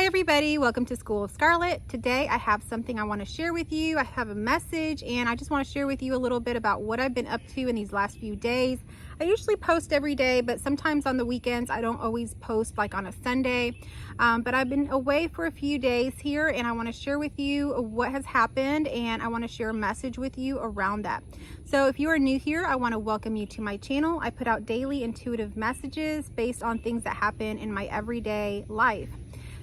Hi everybody, welcome to School of Scarlett. Today I have something I want to share with you. I have a message and I just want to share with you a little bit about what I've been up to in these last few days. I usually post every day, but sometimes on the weekends I don't always post like on a Sunday. But I've been away for a few days here and I want to share with you what has happened, and I want to share a message with you around that. So if you are new here, I want to welcome you to my channel. I put out daily intuitive messages based on things that happen in my everyday life.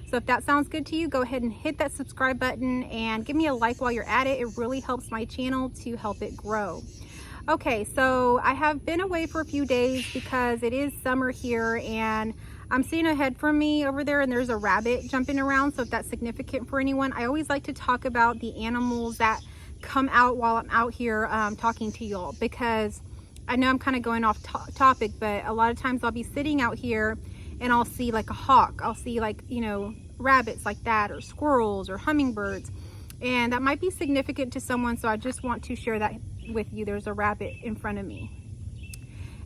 So if that sounds good to you, go ahead and hit that subscribe button and give me a like while you're at it. It really helps my channel to help it grow. Okay, so I have been away for a few days because it is summer here, and I'm seeing ahead from me over there and there's a rabbit jumping around. So if that's significant for anyone, I always like to talk about the animals that come out while I'm out here talking to y'all, because I know I'm kind of going off topic, but a lot of times I'll be sitting out here and I'll see like a hawk, I'll see like, you know, rabbits like that, or squirrels or hummingbirds, and that might be significant to someone. So I just want to share that with you. There's a rabbit in front of me.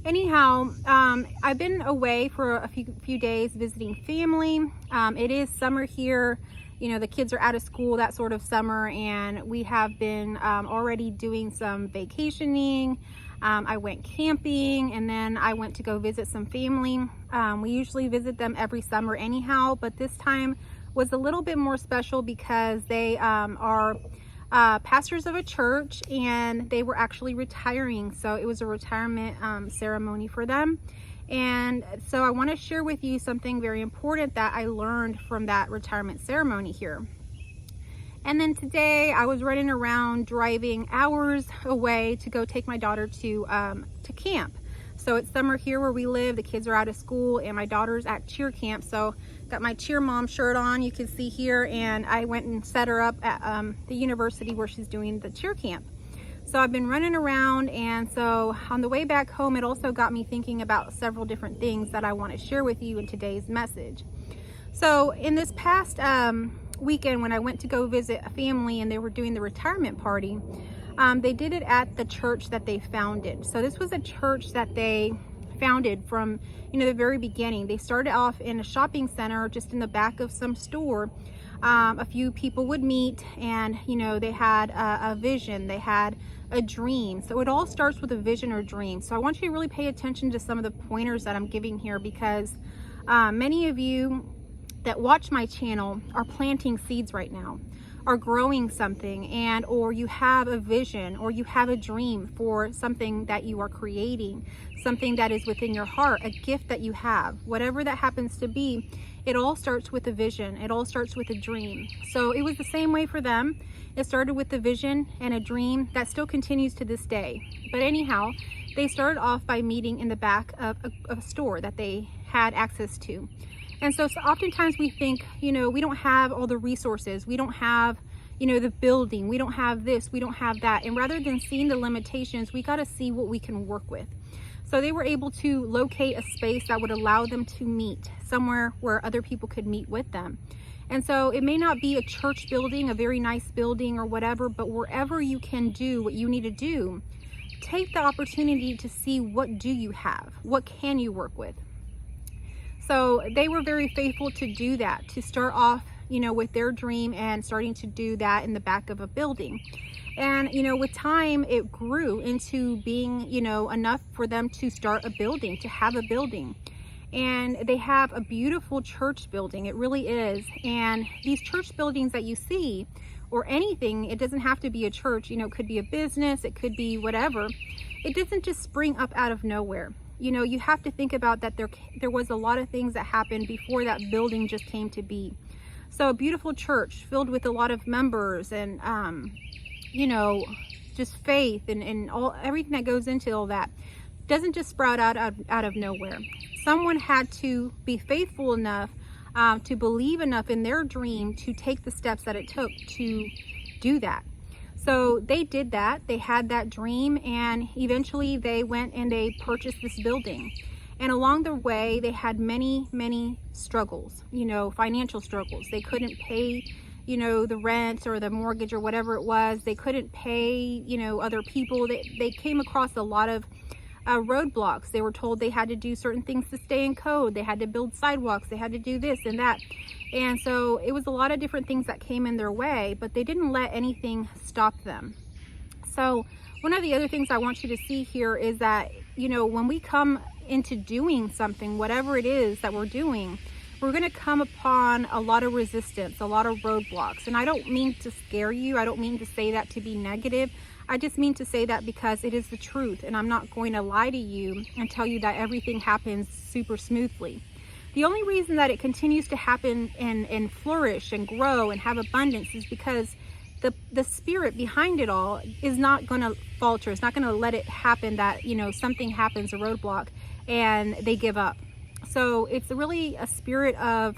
Anyhow, I've been away for a few days visiting family. It is summer here. You know, the kids are out of school, that sort of summer, and we have been already doing some vacationing. I went camping, and then I went to go visit some family. We usually visit them every summer anyhow, but this time was a little bit more special because they are pastors of a church, and they were actually retiring. So it was a retirement ceremony for them. And so I want to share with you something very important that I learned from that retirement ceremony here. And then today I was running around driving hours away to go take my daughter to camp. So it's summer here where we live. The kids are out of school and my daughter's at cheer camp. So got my cheer mom shirt on, you can see here, and I went and set her up at the university where she's doing the cheer camp. So I've been running around, and so on the way back home it also got me thinking about several different things that I want to share with you in today's message. So in this past weekend, when I went to go visit a family and they were doing the retirement party, they did it at the church that they founded. So this was a church that they founded from, you know, the very beginning. They started off in a shopping center just in the back of some store. A few people would meet, and you know, they had a vision, they had a dream. So it all starts with a vision or dream. So I want you to really pay attention to some of the pointers that I'm giving here, because many of you that watch my channel are planting seeds right now, are growing something, and or you have a vision or you have a dream for something that you are creating, something that is within your heart, a gift that you have, whatever that happens to be. It all starts with a vision. It all starts with a dream. So it was the same way for them. It started with a vision and a dream that still continues to this day. But anyhow, they started off by meeting in the back of a store that they had access to. And so oftentimes we think, you know, we don't have all the resources. We don't have, you know, the building. We don't have this. We don't have that. And rather than seeing the limitations, we got to see what we can work with. So they were able to locate a space that would allow them to meet somewhere where other people could meet with them. And so it may not be a church building, a very nice building or whatever, but wherever you can do what you need to do, take the opportunity to see what do you have, what can you work with. So they were very faithful to do that, to start off, you know, with their dream and starting to do that in the back of a building. And, you know, with time, it grew into being, you know, enough for them to start a building, to have a building. And they have a beautiful church building. It really is. And these church buildings that you see, or anything, it doesn't have to be a church, you know, it could be a business, it could be whatever. It doesn't just spring up out of nowhere. You know, you have to think about that there was a lot of things that happened before that building just came to be. So a beautiful church filled with a lot of members and, you know, just faith and everything that goes into all that doesn't just sprout out of nowhere. Someone had to be faithful enough to believe enough in their dream to take the steps that it took to do that. So they did that. They had that dream, and eventually they went and they purchased this building. And along the way, they had many, many struggles, you know, financial struggles. They couldn't pay, you know, the rent or the mortgage or whatever it was. They couldn't pay, you know, other people. They came across a lot of roadblocks. They were told they had to do certain things to stay in code. They had to build sidewalks. They had to do this and that. And so it was a lot of different things that came in their way, but they didn't let anything stop them. So one of the other things I want you to see here is that, when we come into doing something, whatever it is that we're doing, we're going to come upon a lot of resistance, a lot of roadblocks. And I don't mean to scare you. I don't mean to say that to be negative. I just mean to say that because it is the truth, and I'm not going to lie to you and tell you that everything happens super smoothly. The only reason that it continues to happen and flourish and grow and have abundance is because the spirit behind it all is not going to falter. It's not going to let it happen that, something happens, a roadblock, and they give up. So it's really a spirit of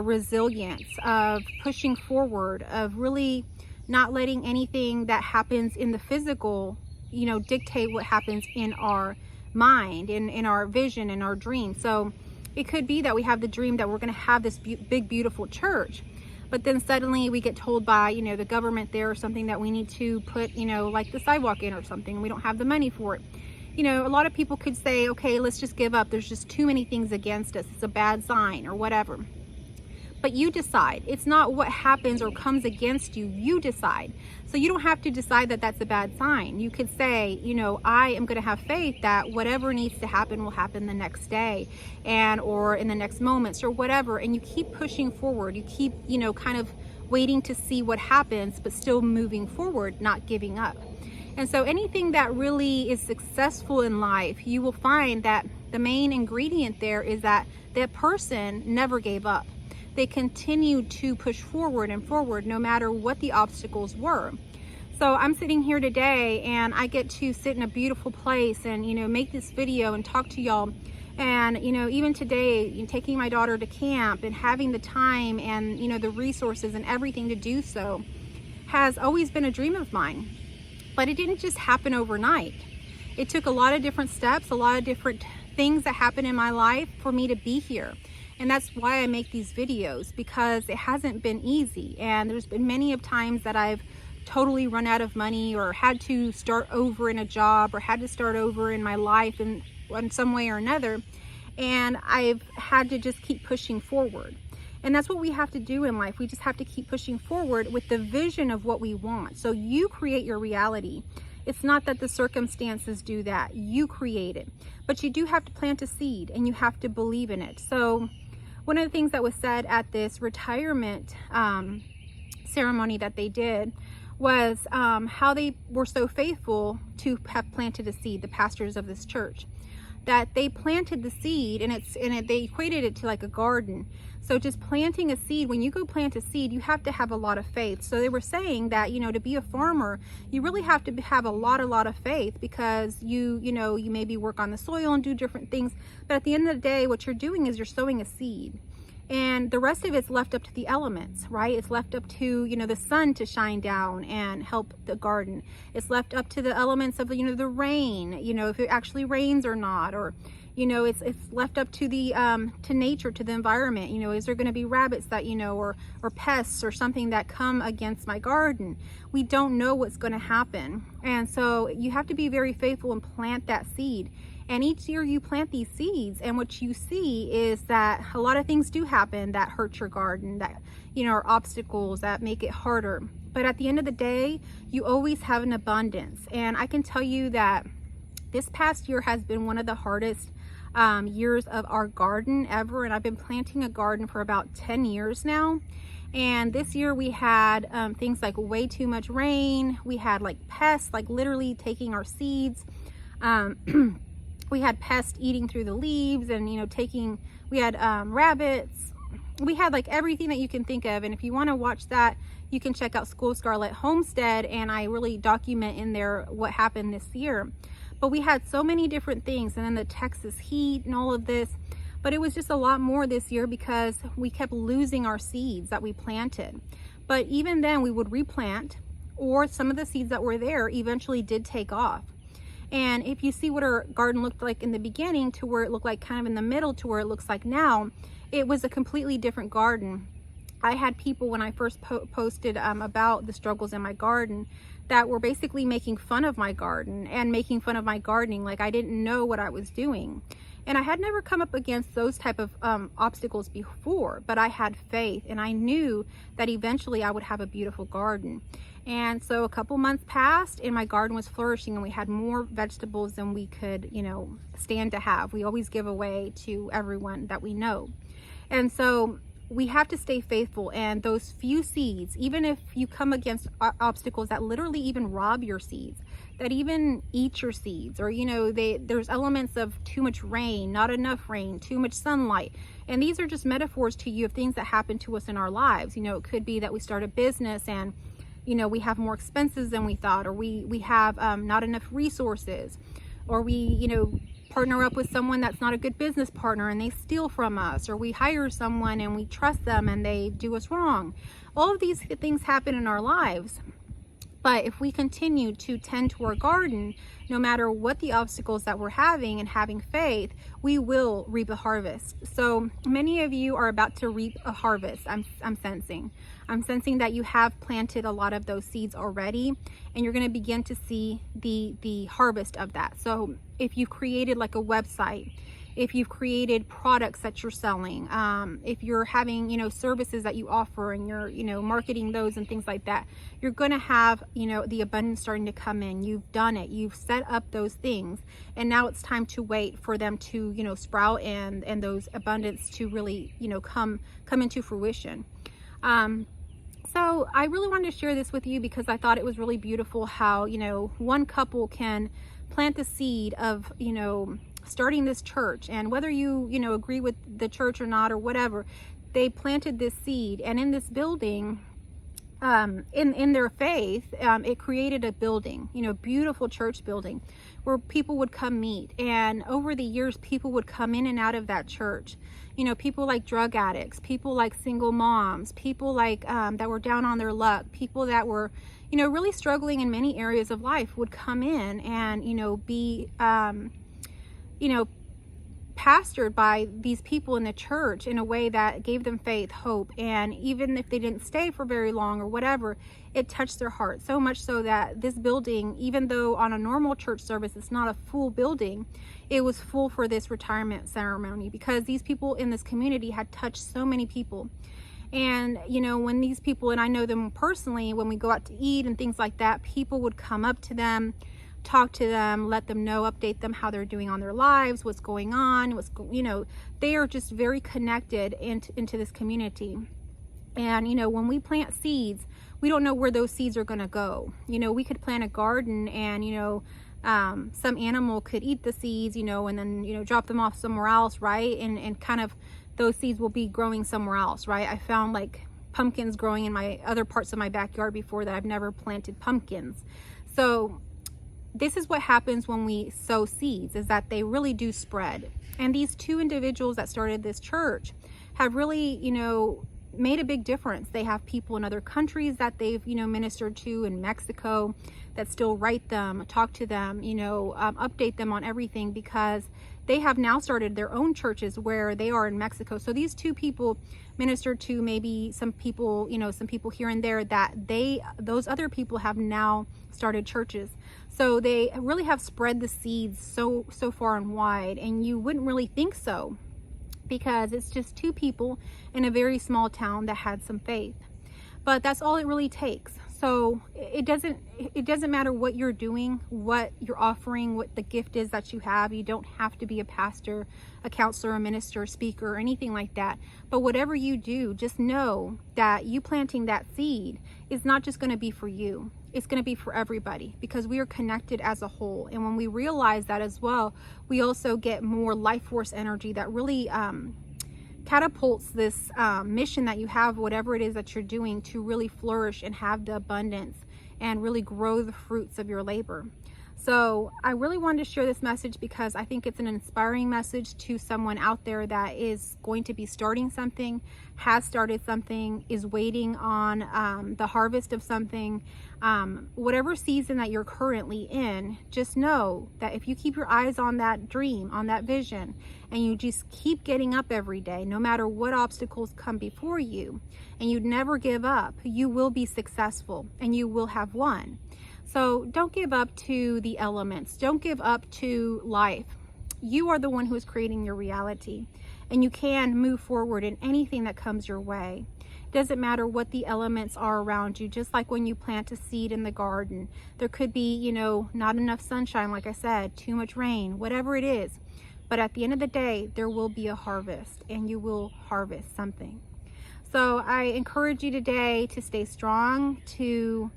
resilience, of pushing forward, of really not letting anything that happens in the physical, dictate what happens in our mind, in our vision, in our dream. So it could be that we have the dream that we're going to have this big, beautiful church, but then suddenly we get told by, the government there or something that we need to put, like the sidewalk in or something. We don't have the money for it. A lot of people could say, okay, let's just give up. There's just too many things against us. It's a bad sign or whatever. But you decide. It's not what happens or comes against you. You decide. So you don't have to decide that that's a bad sign. You could say, I am going to have faith that whatever needs to happen will happen the next day or in the next moments or whatever. And you keep pushing forward. You keep, kind of waiting to see what happens, but still moving forward, not giving up. And so anything that really is successful in life, you will find that the main ingredient there is that that person never gave up. They continued to push forward and forward no matter what the obstacles were. So I'm sitting here today and I get to sit in a beautiful place and, make this video and talk to y'all. And, even today, taking my daughter to camp and having the time and, the resources and everything to do so has always been a dream of mine. But it didn't just happen overnight. It took a lot of different steps, a lot of different things that happened in my life for me to be here. And that's why I make these videos, because it hasn't been easy. And there's been many of times that I've totally run out of money or had to start over in a job or had to start over in my life in some way or another. And I've had to just keep pushing forward. And that's what we have to do in life. We just have to keep pushing forward with the vision of what we want. So you create your reality. It's not that the circumstances do that. You create it. But you do have to plant a seed and you have to believe in it. So one of the things that was said at this retirement ceremony that they did was how they were so faithful to have planted a seed, the pastors of this church, that they planted the seed and they equated it to like a garden. So just planting a seed, when you go plant a seed, you have to have a lot of faith. So they were saying that, to be a farmer, you really have to have a lot of faith, because you maybe work on the soil and do different things. But at the end of the day, what you're doing is you're sowing a seed. And the rest of it's left up to the elements, right? It's left up to, the sun to shine down and help the garden. It's left up to the elements of, the rain, if it actually rains or not, or, it's left up to the, to nature, to the environment. Is there going to be rabbits that, or pests or something that come against my garden? We don't know what's going to happen. And so you have to be very faithful and plant that seed. And each year you plant these seeds, and what you see is that a lot of things do happen that hurt your garden, that, are obstacles that make it harder. But at the end of the day, you always have an abundance. And I can tell you that this past year has been one of the hardest years of our garden ever. And I've been planting a garden for about 10 years now. And this year we had things like way too much rain. We had like pests, like literally taking our seeds. We had pests eating through the leaves and, we had rabbits. We had like everything that you can think of. And if you want to watch that, you can check out School of Scarlett Homestead. And I really document in there what happened this year. But we had so many different things. And then the Texas heat and all of this. But it was just a lot more this year because we kept losing our seeds that we planted. But even then we would replant, or some of the seeds that were there eventually did take off. And if you see what our garden looked like in the beginning to where it looked like kind of in the middle to where it looks like now, it was a completely different garden. I had people when I first posted about the struggles in my garden that were basically making fun of my garden and making fun of my gardening, like I didn't know what I was doing. And I had never come up against those type of obstacles before, but I had faith and I knew that eventually I would have a beautiful garden. And so a couple months passed and my garden was flourishing and we had more vegetables than we could, stand to have. We always give away to everyone that we know. And so we have to stay faithful, and those few seeds, even if you come against obstacles that literally even rob your seeds, that even eat your seeds, or there's elements of too much rain, not enough rain, too much sunlight, and these are just metaphors to you of things that happen to us in our lives. It could be that we start a business and we have more expenses than we thought, or we have not enough resources, or we partner up with someone that's not a good business partner and they steal from us, or we hire someone and we trust them and they do us wrong. All of these things happen in our lives. But if we continue to tend to our garden, no matter what the obstacles that we're having, and having faith, we will reap a harvest. So many of you are about to reap a harvest. I'm sensing that you have planted a lot of those seeds already, and you're going to begin to see the harvest of that. So if you've created like a website, if you've created products that you're selling, if you're having, services that you offer and you're, marketing those and things like that, you're going to have, the abundance starting to come in. You've done it. You've set up those things. And now it's time to wait for them to, sprout and those abundance to really, come into fruition. So I really wanted to share this with you because I thought it was really beautiful how, one couple can plant the seed of, starting this church, and whether you agree with the church or not or whatever, they planted this seed, and in this building, in their faith, it created a building, beautiful church building where people would come meet. And over the years, people would come in and out of that church. People like drug addicts, people like single moms, people like that were down on their luck, people that were really struggling in many areas of life would come in and be pastored by these people in the church in a way that gave them faith, hope, and even if they didn't stay for very long or whatever, it touched their heart so much so that this building, even though on a normal church service it's not a full building, it was full for this retirement ceremony because these people in this community had touched so many people. And when these people, and I know them personally, when we go out to eat and things like that, people would come up to them, talk to them, let them know, update them how they're doing on their lives, what's going on, they are just very connected into this community. And when we plant seeds, we don't know where those seeds are going to go. We could plant a garden and some animal could eat the seeds, and then drop them off somewhere else, right? And kind of those seeds will be growing somewhere else, right? I found like pumpkins growing in my other parts of my backyard before that I've never planted pumpkins. So this is what happens when we sow seeds, is that they really do spread. And these two individuals that started this church have really, made a big difference. They have people in other countries that they've, ministered to, in Mexico, that still write them, talk to them, update them on everything, because they have now started their own churches where they are in Mexico. So these two people ministered to maybe some people, some people here and there, that those other people have now started churches. So they really have spread the seeds so far and wide, and you wouldn't really think so, because it's just two people in a very small town that had some faith. But that's all it really takes. So it doesn't matter what you're doing, what you're offering, what the gift is that you have. You don't have to be a pastor, a counselor, a minister, a speaker, or anything like that. But whatever you do, just know that you planting that seed is not just going to be for you. It's going to be for everybody, because we are connected as a whole. And when we realize that as well, we also get more life force energy that really catapults this mission that you have, whatever it is that you're doing, to really flourish and have the abundance and really grow the fruits of your labor. So I really wanted to share this message because I think it's an inspiring message to someone out there that is going to be starting something, has started something, is waiting on the harvest of something. Whatever season that you're currently in, just know that if you keep your eyes on that dream, on that vision, and you just keep getting up every day, no matter what obstacles come before you, and you never give up, you will be successful and you will have won. So don't give up to the elements. Don't give up to life. You are the one who is creating your reality, and you can move forward in anything that comes your way. It doesn't matter what the elements are around you. Just like when you plant a seed in the garden, there could be, not enough sunshine, like I said, too much rain, whatever it is. But at the end of the day, there will be a harvest, and you will harvest something. So I encourage you today to stay strong, to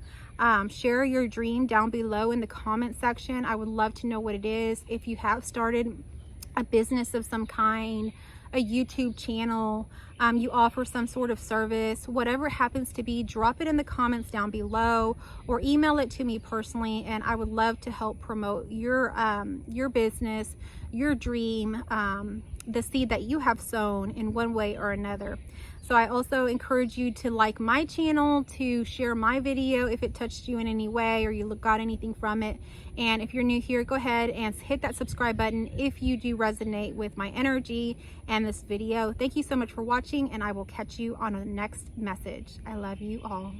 share your dream down below in the comment section. I would love to know what it is. If you have started a business of some kind, a YouTube channel, you offer some sort of service, whatever it happens to be, drop it in the comments down below or email it to me personally, and I would love to help promote your business, your dream, the seed that you have sown in one way or another. So I also encourage you to like my channel, to share my video if it touched you in any way or you got anything from it. And if you're new here, go ahead and hit that subscribe button if you do resonate with my energy and this video. Thank you so much for watching, and I will catch you on the next message. I love you all.